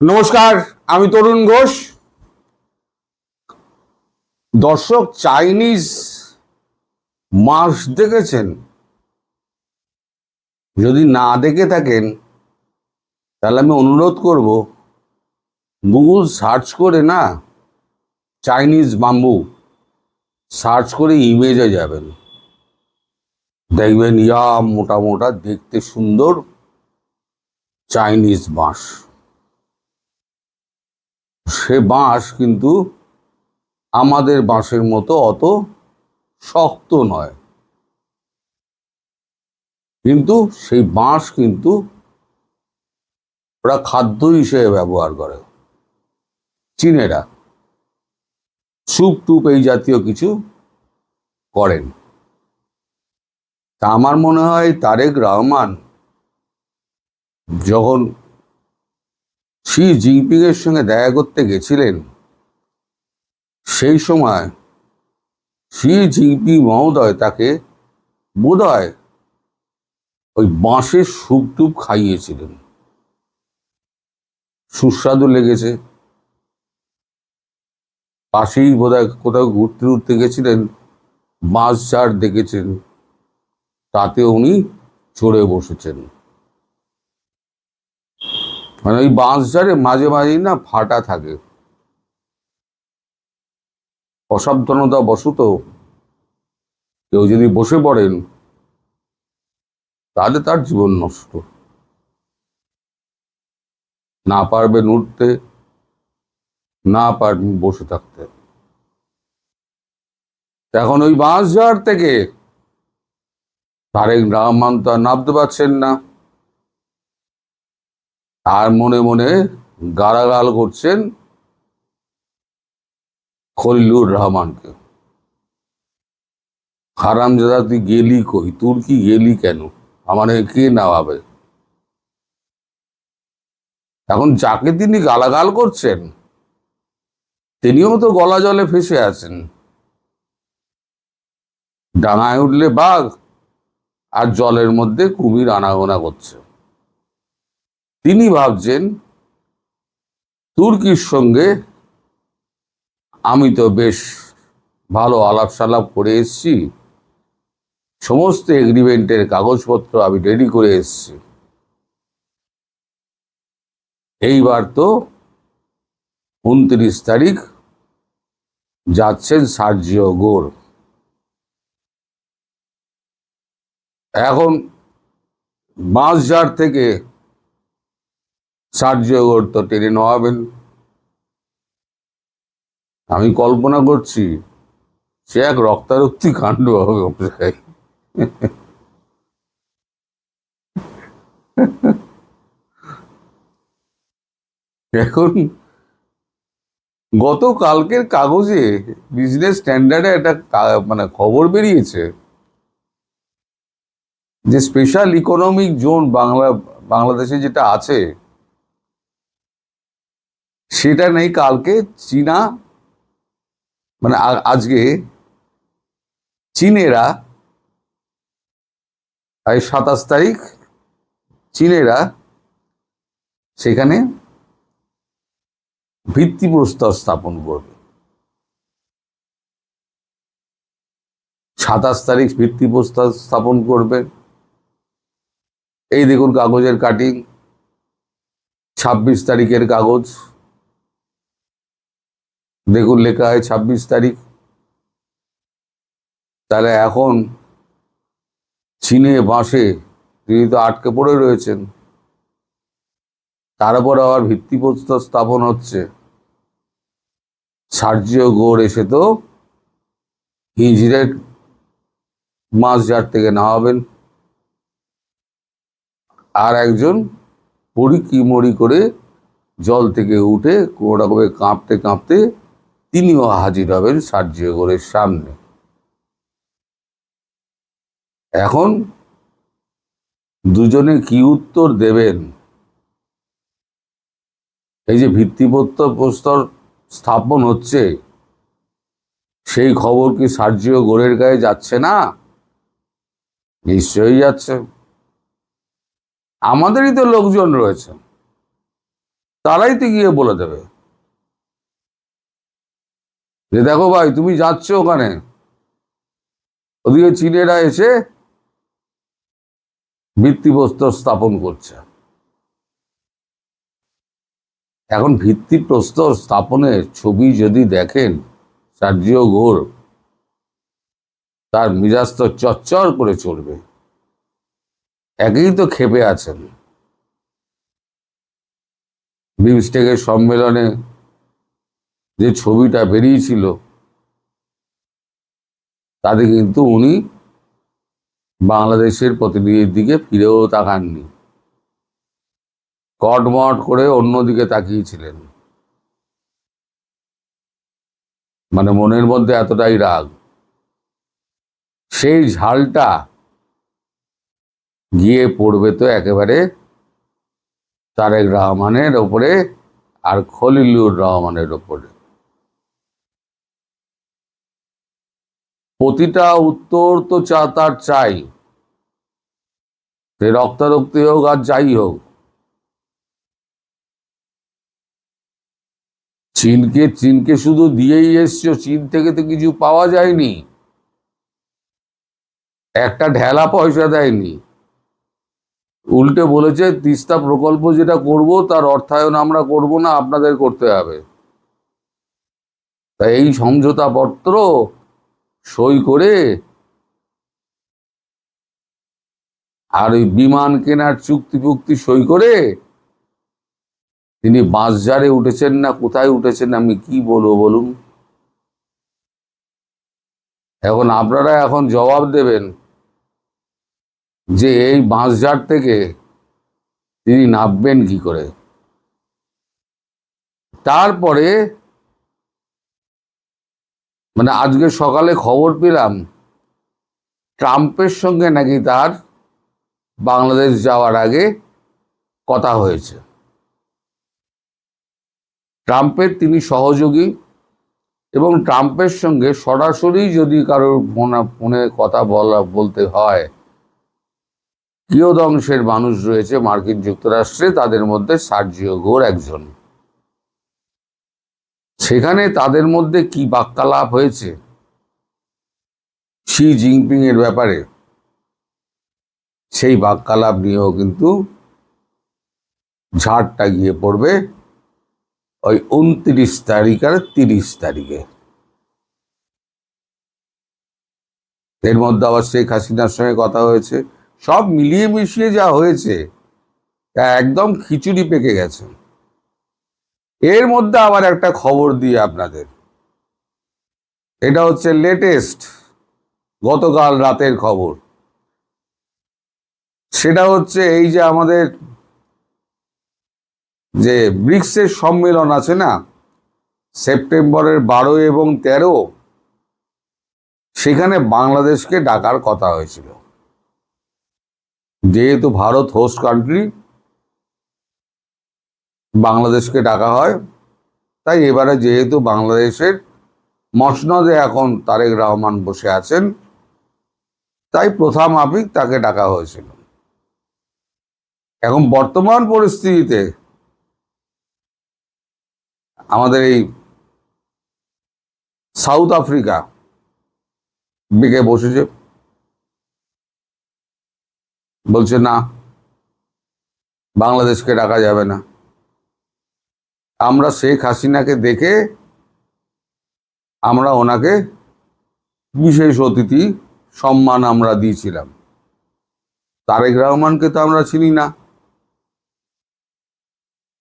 নমস্কার, আমি তরুণ ঘোষ। দর্শক, চাইনিজ মাস দেখেছেন? যদি না দেখে থাকেন তাহলে আমি অনুরোধ করব, গুগল সার্চ করে না চাইনিজ বাম্বু সার্চ করে ইমেজে যাবেন, দেখবেন ইয়া মোটা মোটা দেখতে সুন্দর চাইনিজ বাঁশ। সে বাঁশ কিন্তু আমাদের বাঁশের মতো অত শক্ত নয়, কিন্তু সেই বাঁশ কিন্তু ওরা খাদ্য হিসেবে ব্যবহার করে। চীনেরা স্যুপ টুপ এই জাতীয় কিছু করেন। তা আমার মনে হয় তারেক রহমান যখন শি জিনপিং এর সঙ্গে দেখা করতে গেছিলেন, সেই সময় শি জিনপিং মহোদয় তাকে বোধহয় ওই বাঁশের স্যুপ টুপ খাইয়েছিলেন। সুস্বাদু লেগেছে। পাশেই বোধহয় কোথাও ঘুরতে ঘুরতে গেছিলেন, বাঁশ ঝাড় দেখেছেন, তাতে উনি চড়ে বসেছেন। মানে ওই বাঁশ ঝাড়ে মাঝে মাঝেই না ফাটা থাকে, অসাবধানতা বশত কেউ যদি বসে পড়েন তাহলে তার জীবন নষ্ট। না পারবেন উঠতে, না পারবেন বসে থাকতে। এখন ওই বাঁশঝাড় থেকে তারেক রহমান তো আর নামতে পারছেন না, আর মনে মনে গালাগাল করছেন খলিলুর রহমানকে। হারামজাদা, তুই গেলি কই? তোর কি গেলি কেন? আমার কে নামাবে? এখন যাকে তিনি গালাগাল করছেন তিনিও তো গলা জলে ফেসে আছেন। ডাঙায় উঠলে বাঘ, আর জলের মধ্যে কুমির আনাগোনা করছে। তিনি ভাবছেন তুর্কির সঙ্গে আমি তো বেশ ভালো আলাপ সালাপ করে এসছি, সমস্ত এগ্রিমেন্টের কাগজপত্র আমি রেডি করে এসছি, এইবার তো 29 তারিখ যাচ্ছেন সার্জিও গোর। এখন বাঁশঝাড় থেকে সার্জিও গোর তো টেনে নেওয়াবেন। আমি কল্পনা করছি সে এক রক্তারক্তি কাণ্ড হবে অবশ্যই। এখন গতকালকের কাগজে বিজনেস স্ট্যান্ডার্ডে একটা মানে খবর বেরিয়েছে যে স্পেশাল ইকোনমিক জোন বাংলাদেশে যেটা আছে সেটা নেই। কালকে চীনা মানে আজকে চীনেরা, 27 তারিখ চীনেরা সেখানে ভিত্তিপ্রস্তর স্থাপন করবে। 27 তারিখ ভিত্তিপ্রস্তর স্থাপন করবে। এই দেখুন কাগজের কাটিং, 26 তারিখের কাগজ, দেখুন লেখা হয় 26 তারিখ। তাহলে এখন চীনে বাঁশে তিনি তো আটকে পড়ে রয়েছেন, তার উপর আবার ভিত্তিপ্রস্তর স্থাপন হচ্ছে। সার্জিও গোর এসে তো হিজড়ের বাঁশঝাড় থেকে নামাবেন, আর একজন পড়ি কি মরি করে জল থেকে উঠে কোনো রকমে কাঁপতে কাঁপতে তিনিও হাজির হবেন সার্জিও গোরের সামনে। এখন দুজনে কি উত্তর দেবেন? এই যে ভিত্তিপ্রস্তর স্থাপন হচ্ছে, সেই খবর কি সার্জিও গোরের গায়ে যাচ্ছে না? নিশ্চয়ই যাচ্ছে। আমাদেরই তো লোকজন রয়েছে, তারাই তো গিয়ে বলে দেবে যে দেখো ভাই তুমি যাচ্ছ ওখানে, ওদিকে চীনেরা এসে ভিত্তিপ্রস্তর স্থাপন করছে। এখন ভিত্তিপ্রস্তর স্থাপনের ছবি যদি দেখেন সার্জিও ঘোর, তার মিজাজ তো চচ্চর করে চলবে। একেই তো ক্ষেপে আছেন, বিমস্টেকের সম্মেলনে যে ছবিটা বেরিয়েছিল তাতে কিন্তু উনি বাংলাদেশের প্রতিনিধির দিকে ফিরেও তাকাননি, কটমট করে অন্যদিকে তাকিয়েছিলেন। মানে মনের মধ্যে এতটাই রাগ, সেই ঝালটা গিয়ে পড়বে তো একেবারে তারেক রহমানের ওপরে আর খলিলুর রহমানের ওপরে। প্রতিটা উত্তর তো তার চাই, সে রক্তারক্তি হোক আর যাই হোক। চীনকে শুধু দিয়েই এসছো, চীন থেকে তো কিছু পাওয়া যায়নি, একটা ঢেলা পয়সা দেয়নি। উল্টে বলেছে তিস্তা প্রকল্প যেটা করব তার অর্থায়ন আমরা করব না, আপনাদের করতে হবে। তাই এই সমঝোতা পত্র সই করে আর ওই বিমান কেনার চুক্তি সই করে তিনি বাঁশঝাড়ে উঠেছেন না কোথায় উঠেছেন, আমি কি বলবো বলুন। এখন আপনারা এখন জবাব দেবেন যে এই বাঁশঝাড় থেকে তিনি নামবেন কি করে। তারপরে মানে আজকে সকালে খবর পেলাম ট্রাম্পের সঙ্গে নাকি তার বাংলাদেশ যাওয়ার আগে কথা হয়েছে। ট্রাম্পের তিনি সহযোগী, এবং ট্রাম্পের সঙ্গে সরাসরি যদি কারোর ফোনে কথা বলতে হয়, কিয়দংশের মানুষ রয়েছে মার্কিন যুক্তরাষ্ট্রে, তাদের মধ্যে সার্জিও ঘোর একজন। সেখানে তাদের মধ্যে কি বাক্যালাপ হয়েছে শি জিনপিং এর ব্যাপারে, সেই বাক্যালাপ নিয়েও কিন্তু ঝাড়টা গিয়ে পড়বে ওই 29 তারিখ আর 30 তারিখে। এর মধ্যে আবার শেখ হাসিনার সঙ্গে কথা হয়েছে, সব মিলিয়ে মিশিয়ে যা হয়েছে তা একদম খিচুড়ি পেকে গেছে। এর মধ্যে আবার একটা খবর দিয়ে আপনাদের, এটা হচ্ছে লেটেস্ট গতকাল রাতের খবর। সেটা হচ্ছে এই যে আমাদের যে ব্রিক্সের সম্মেলন আছে না, সেপ্টেম্বরের 12 এবং 13, সেখানে বাংলাদেশকে ডাকার কথা হয়েছিল। যেহেতু ভারত হোস্ট কান্ট্রি, বাংলাদেশকে ডাকা হয়। তাই এবারে যেহেতু বাংলাদেশের মসনদে এখন তারেক রহমান বসে আছেন, তাই প্রথা মাফিক তাকে ডাকা হয়েছিল। এখন বর্তমান পরিস্থিতিতে আমাদের এই সাউথ আফ্রিকা বিকে বসেছে, বলছে না বাংলাদেশকে ডাকা যাবে না। আমরা শেখ হাসিনাকে দেখে আমরা ওনাকে বিশেষ অতিথি সম্মান আমরা দিয়েছিলাম, তারেক রহমানকে তো আমরা চিনি না।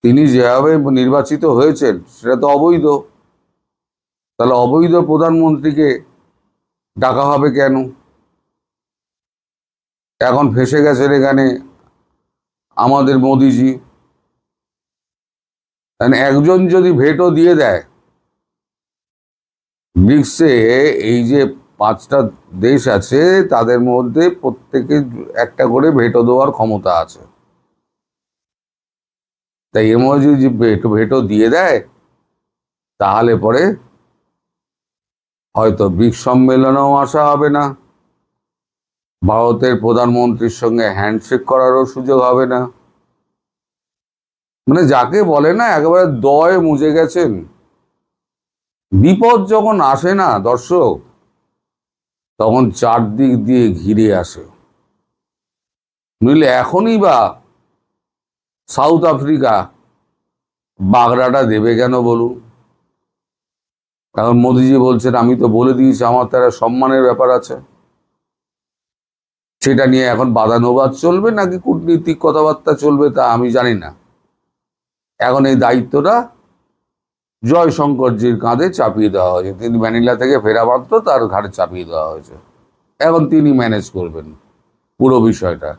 তিনি যেভাবে নির্বাচিত হয়েছেন সেটা তো অবৈধ, তাহলে অবৈধ প্রধানমন্ত্রীকে ডাকা হবে কেন? এখন ফেসে গেছেন এখানে আমাদের মোদিজি। একজন যদি ভেটো দিয়ে দেয় ব্রিক্সে, এই যে 5টা দেশ আছে তাদের মধ্যে প্রত্যেকে একটা করে ভেটো দেওয়ার ক্ষমতা আছে। তাই এর মধ্যে যদি ভেটো দিয়ে দেয় তাহলে পরে হয়তো ব্রিক্স সম্মেলনেও আসা হবে না, ভারতের প্রধানমন্ত্রীর সঙ্গে হ্যান্ডশেক করারও সুযোগ হবে না। মানে যাকে বলে না একেবারে দয়ে মুজে গেছেন। বিপদ যখন আসে না দর্শক, তখন চারদিক দিয়ে ঘিরে আসে। বুঝলে, এখনই বা সাউথ আফ্রিকা বাগড়াটা দেবে কেন বলুন? এখন মোদিজি বলছেন আমি তো বলে দিয়েছি আমার তারা সম্মানের ব্যাপার আছে, সেটা নিয়ে এখন বাদানুবাদ চলবে নাকি কূটনীতিক কথাবার্তা চলবে তা আমি জানি না। এখন এই দায়িত্বটা জয়শঙ্করজির কাঁধে চাপিয়ে দেওয়া হয়েছে। তিনি ম্যানিলা থেকে ফেরা মাত্র তার ঘাড়ে চাপিয়ে দেওয়া হয়েছে। এখন তিনি ম্যানেজ করবেন পুরো বিষয়টা।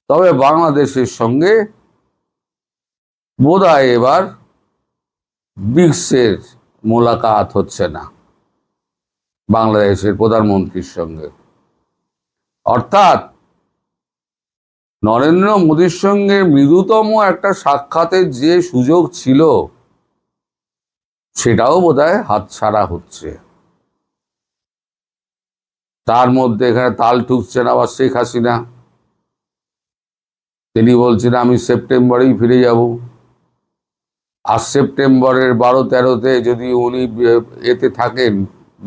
তবে বাংলাদেশের সঙ্গে বোধহয় এবার ব্রিক্সের মোলাকাত হচ্ছে না বাংলাদেশের প্রধানমন্ত্রীর সঙ্গে। অর্থাৎ নরেন্দ্র মোদীর সঙ্গে মৃদুতম একটা সাক্ষাতের যে সুযোগ ছিল সেটাও বোধহয় হাতছাড়া হচ্ছে। তার মধ্যে এখানে তাল ঠুকছেন আবার শেখ হাসিনা। তিনি বলছেন আমি সেপ্টেম্বরেই ফিরে যাব। আর সেপ্টেম্বরের 12-13-তে যদি উনি এতে থাকেন,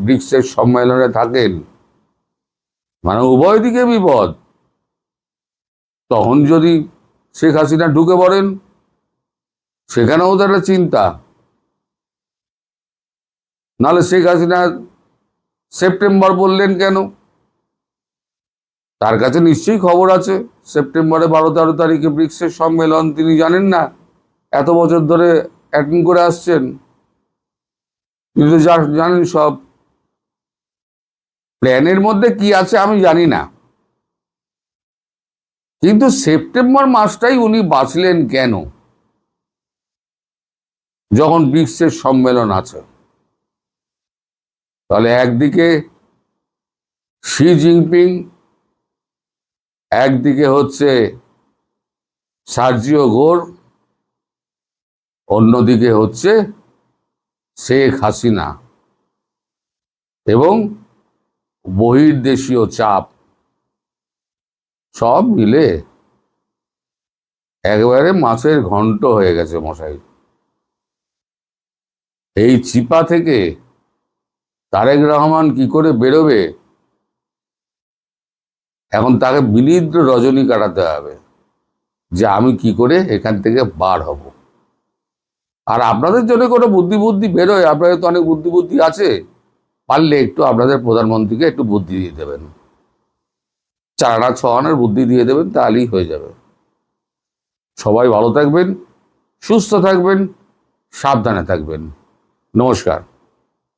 ব্রিক্সের সম্মেলনে থাকেন, মানে উভয় দিকে বিপদ। তখন যদি শেখ হাসিনা ঢুকে পড়েন, সেখানেও তো একটা চিন্তা। নাহলে শেখ হাসিনা সেপ্টেম্বর বললেন কেন? তার কাছে নিশ্চয়ই খবর আছে সেপ্টেম্বরে 12-13 তারিখে ব্রিক্সের সম্মেলন। তিনি জানেন না? এত বছর ধরে অ্যাটেন্ড করে আসছেন, তিনি তো জানেন সব। প্ল্যানের মধ্যে কি আছে আমি জানি না, কিন্তু সেপ্টেম্বর মাসটাই উনি বাঁচলেন কেন যখন ব্রিক্সের সম্মেলন আছে? তাহলে একদিকে শি জিনপিং, একদিকে হচ্ছে সার্জিও গোর, অন্যদিকে হচ্ছে শেখ হাসিনা, এবং বহির্দেশীয় চাপ, সব মিলে একেবারে মাছের ঘন্ট হয়ে গেছে মশাই। এই চিপা থেকে তারেক রহমান কি করে বেরোবে, এখন তাকে বিনিদ্র রজনী কাটাতে হবে যে আমি কি করে এখান থেকে বার হব। আর আপনাদের জন্য কোনো বুদ্ধি বেরোয়, আপনাদের তো অনেক বুদ্ধি আছে, পারলে একটু আপনাদের প্রধানমন্ত্রীকে একটু বুদ্ধি দিয়ে দেবেন, 4 আনা 6 আনার বুদ্ধি দিয়ে দেবেন, তাহলেই হয়ে যাবে। সবাই ভালো থাকবেন, সুস্থ থাকবেন, সাবধানে থাকবেন। নমস্কার।